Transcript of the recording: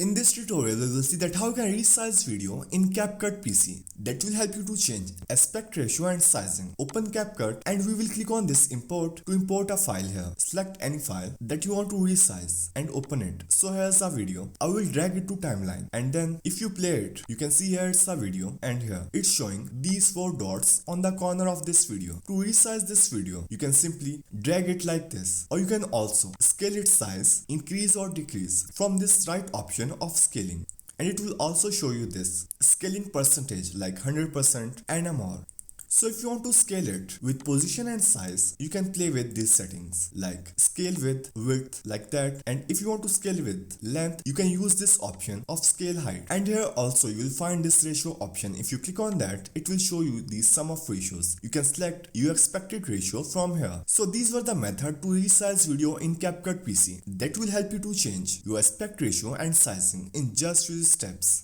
In this tutorial, we will see that how you can resize video in CapCut PC. That will help you to change aspect ratio and sizing. Open CapCut and we will click on this import to import a file here. Select any file that you want to resize and open it. So here's a video. I will drag it to timeline and then if you play it, you can see here it's a video and here it's showing these 4 dots on the corner of this video. To resize this video, you can simply drag it like this, or you can also scale its size, increase or decrease from this right option of scaling, and it will also show you this scaling percentage like 100% and more. So if you want to scale it with position and size, you can play with these settings like scale with width like that, and if you want to scale with length, you can use this option of scale height. And here also you will find this ratio option. If you click on that, it will show you the sum of ratios. You can select your expected ratio from here. So these were the method to resize video in CapCut PC that will help you to change your aspect ratio and sizing in just few steps.